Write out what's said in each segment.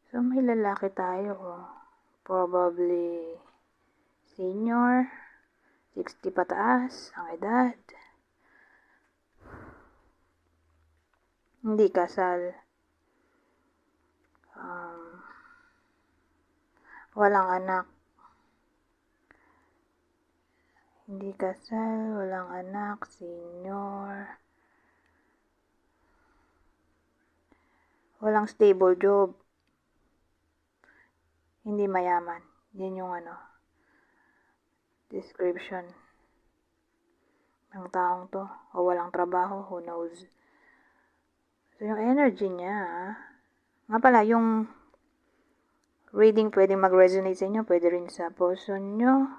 So, may lalaki tayo, probably senior, 60 pataas ang edad. Hindi kasal. Walang anak. Hindi kasal, walang anak, senior. Walang stable job. Hindi mayaman. Yan yung description ng taong to. O walang trabaho, who knows. So, yung energy niya, nga pala, yung reading pwedeng mag-resonate sa inyo, pwede rin sa person nyo,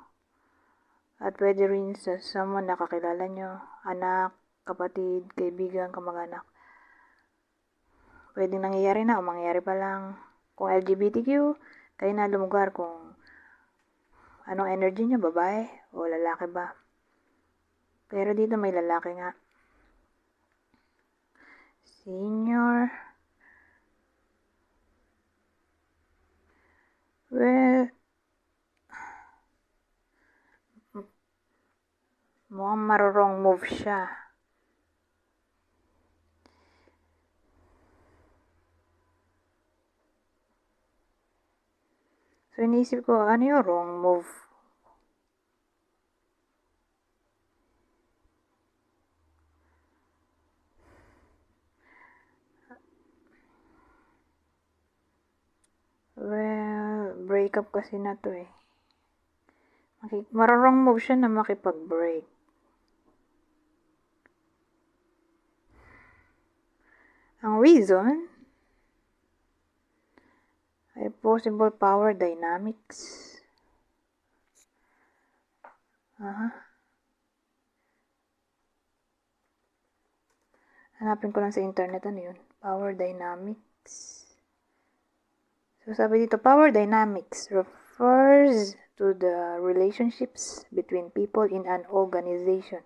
at pwede rin sa someone na kakilala nyo, anak, kapatid, kaibigan, kamag-anak. Pwedeng nangyayari na o mangyayari pa lang. Kung LGBTQ, kayo na lumugar kung anong energy nyo, babae o lalaki ba. Pero dito may lalaki nga. Senior. Well, mukhang marurong move siya. So, iniisip ko, ano yung wrong move? Well, breakup kasi na to eh. Marurong move siya na makipag-break. Ang reason ay possible power dynamics. Hanapin ko lang sa internet, ano yun? Power dynamics. So, sabi dito, power dynamics refers to the relationships between people in an organization.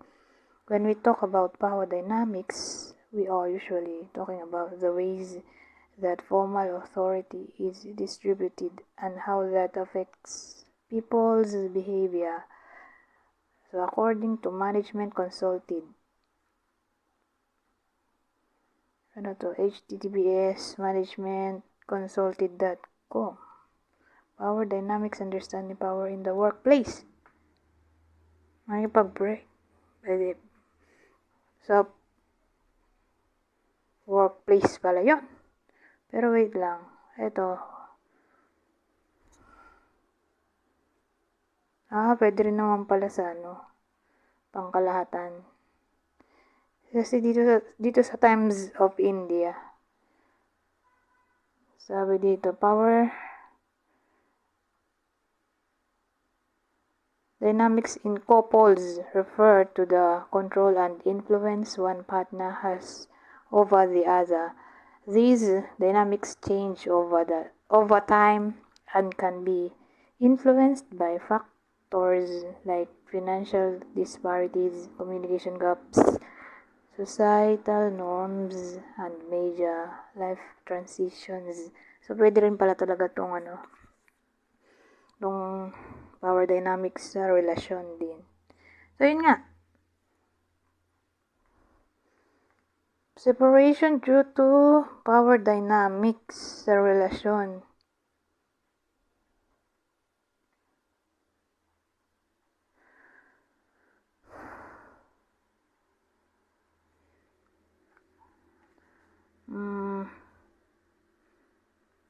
When we talk about power dynamics, we are usually talking about the ways that formal authority is distributed and how that affects people's behavior. So, according to Management Consulted, https managementconsulted.com. Power dynamics, understanding power in the workplace. Makipag-break. Pwede. So, workplace pala yun. Pero wait lang. Ito. Pwede rin naman pala sa pangkalahatan. Kasi dito sa Times of India, sabi dito, power dynamics in couples refer to the control and influence one partner has over the other. These dynamics change over time and can be influenced by factors like financial disparities, communication gaps, societal norms, and major life transitions. So, pwede rin pala talaga tong power dynamics sa relasyon din. So, yun nga. Separation due to power dynamics sa relasyon.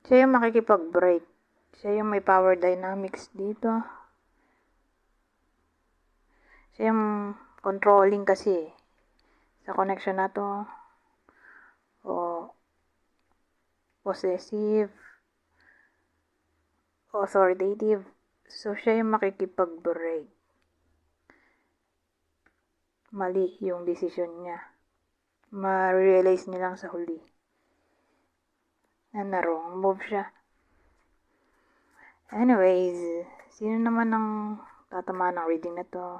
Siya yung makikipag-break. Siya yung may power dynamics dito. Siya yung controlling kasi sa connection na to. O possessive, authoritative. So, siya yung makikipag-break. Mali yung decision niya. Ma-realize niya lang sa huli na wrong move siya. Anyways, sino naman ang tatamaan ng reading na to?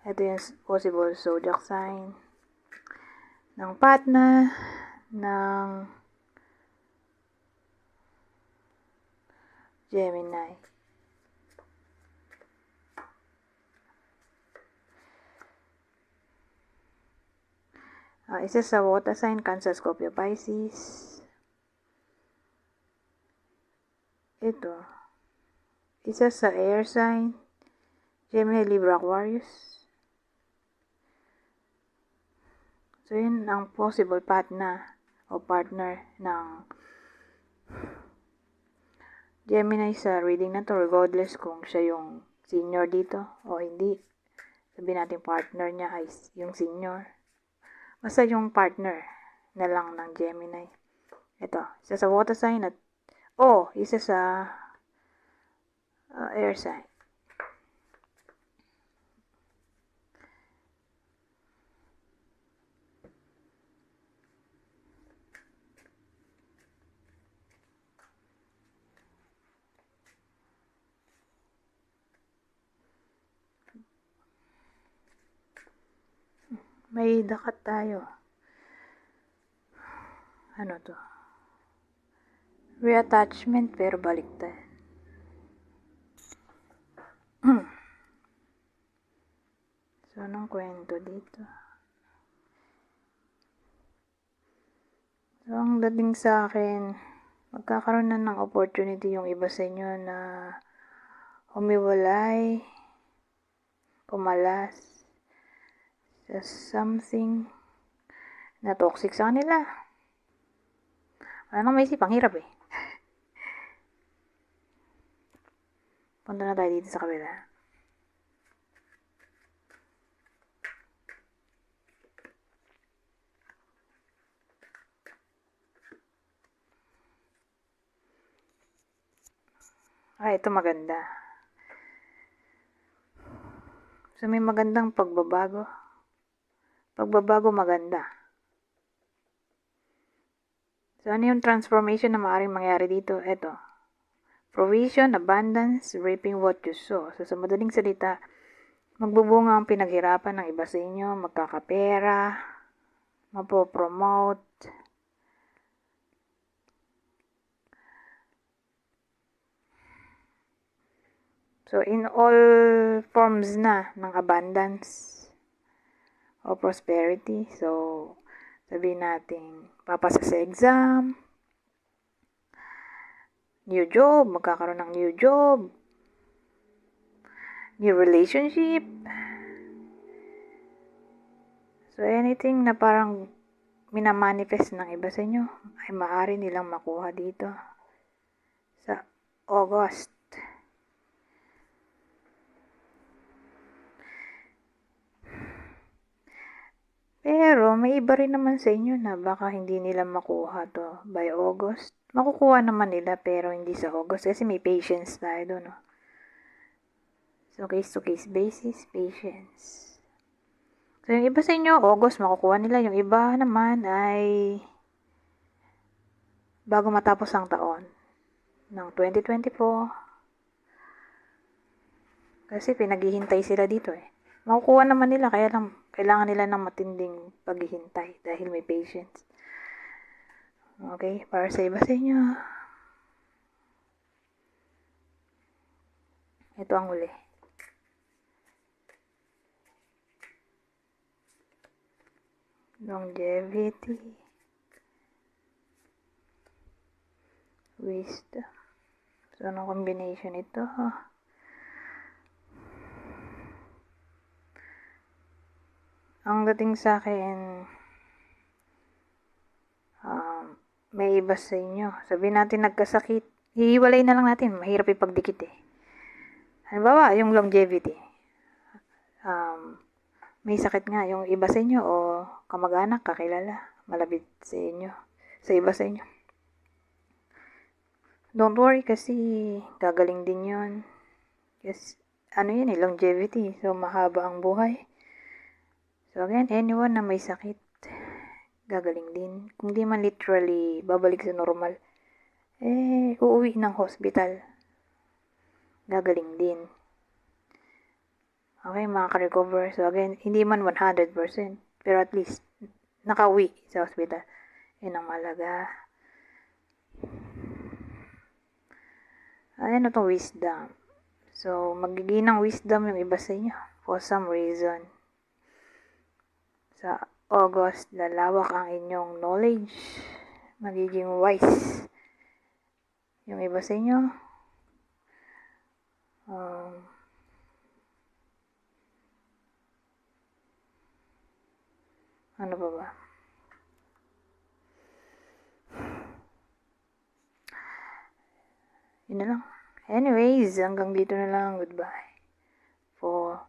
Ito yung possible zodiac sign ng partner ng Gemini. Isa sa water sign, Cancer, Scorpio, Pisces. Ito. Isa sa air sign, Gemini, Libra, Aquarius. So, yun ang possible partner o partner ng Gemini sa reading na to, regardless kung siya yung senior dito o hindi. Sabihin natin partner niya ay yung senior. Basta yung partner na lang ng Gemini. Ito, isa sa water sign at isa sa air sign. May dakat tayo. Ano to? Reattachment pero baliktad. So, anong kwento dito? So, ang dating sa akin, magkakaroon na ng opportunity yung iba sa inyo na humiwalay, kumalas, sa something na toxic sa kanila. Ano may isip, ang hirap eh. Punta na tayo dito sa kabila. Ito maganda. So, may magandang pagbabago. Pagbabago maganda. So, ano yung transformation na maaaring mangyari dito? Ito. Provision, abundance, reaping what you sow. So, sa madaling salita, magbubunga ang pinaghirapan ng iba sa inyo, magkakapera, mapopromote. So, in all forms na ng abundance o prosperity. So, sabihin natin, papasa sa exam, new job, magkakaroon ng new job, new relationship. So, anything na parang minamanifest ng iba sa inyo, ay maaari nilang makuha dito sa August. Pero, may iba rin naman sa inyo na baka hindi nila makuha to by August. Makukuha naman nila pero hindi sa August kasi may patience tayo doon. No? So, case-to-case basis, patience. So, yung iba sa inyo, August, makukuha nila. Yung iba naman ay bago matapos ang taon ng 2024. Kasi pinaghihintay sila dito eh. Makukuha naman nila, kaya lang kailangan nila ng matinding paghihintay dahil may patience. Okay, para sa iba sa inyo. Ito ang uli. Longevity. Wisdom. So, anong combination ito? Ang dating sa akin, may iba sa inyo. Sabihin natin nagkasakit. Hihiwalay na lang natin. Mahirap ipagdikit eh. Halimbawa, yung longevity. May sakit nga yung iba sa inyo o kamag-anak, kakilala, malapit sa inyo, sa iba sa inyo. Don't worry kasi gagaling din yun. Yes, yan eh, longevity. So, mahaba ang buhay. So, again, anyone na may sakit, gagaling din. Kung di man literally babalik sa normal, uuwi ng hospital. Gagaling din. Okay, makaka-recover. So again, hindi man 100%, pero at least nakauwi sa hospital. Yun ang malaga. Ayan na itong wisdom. So, magiging ng wisdom yung iba sa inyo for some reason. Sa August, lalawak ang inyong knowledge. Magiging wise. Yung iba sa inyo, ano pa ba? Yun na lang. Anyways, hanggang dito na lang. Goodbye. For